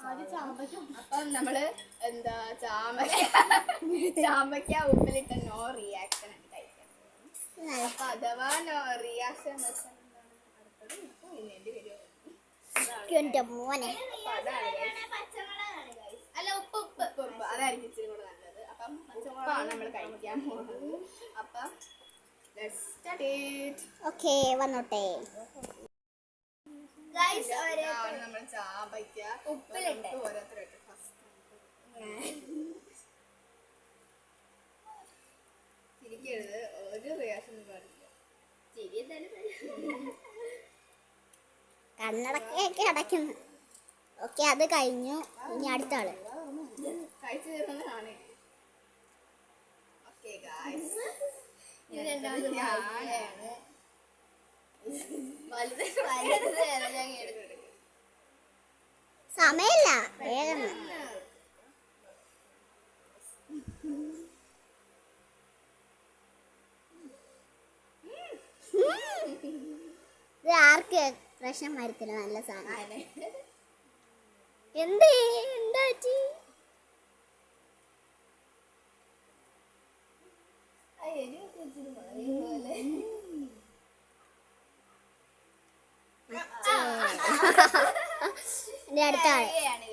അപ്പം നമ്മള് എന്താ ചാമ്പയ്ക്ക ഉപ്പിലിട്ട നോ റിയാക്ഷൻ ആണ് കഴിക്കുന്നത്. അപ്പൊ അഥവാ നോ റിയാക്ഷൻ അല്ല ഉപ്പ് അതായിരിക്കും ഇച്ചിരി കൂടെ നല്ലത്. അപ്പം പച്ചമുളകാണ് നമ്മൾ കഴിക്കാൻ പോകുന്നത്. അപ്പം ഓക്കേ വന്നോട്ടെ. നമ്മൾ ചാമ്പയ്ക്ക ഉപ്പിലിട്ട് ഓരോരുത്തരായിട്ട് ചിരിക്കരുത്, ഒരു റിയാക്ഷൻ പാടില്ല. ചിരി കണ്ണടക്കൊക്കെ അടയ്ക്കുന്നു. ഓക്കെ അത് കഴിഞ്ഞു. ഇനി അടുത്ത ആള് കഴിച്ചു തീർന്നതാണ്. ഓക്കെ ഗായ്സ്, സമയമില്ല, വേഗം. ഇത് ആർക്ക് പ്രശ്നം വരത്തില്ല, നല്ല സാധനം. എന്താ പറ്റി? എന്റെ അടുത്ത ആള് ഞാനാണ്.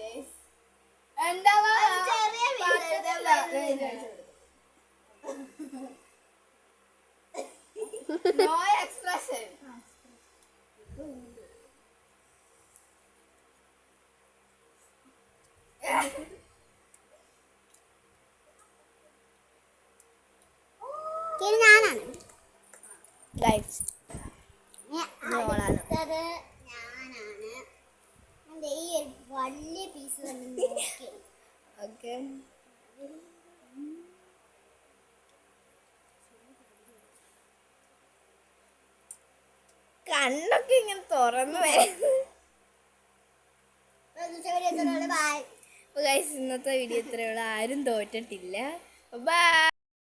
അടുത്തത് ഞാനാണ്. ഈ വലിയ പീസ് തന്നെ. ഓക്കെ, കണ്ണൊക്കെ ഇങ്ങനെ തുറന്നു വരുന്നു. ഇന്നത്തെ വീഡിയോ ഇത്രയുള്ള, ആരും തോറ്റിട്ടില്ല. ബൈ.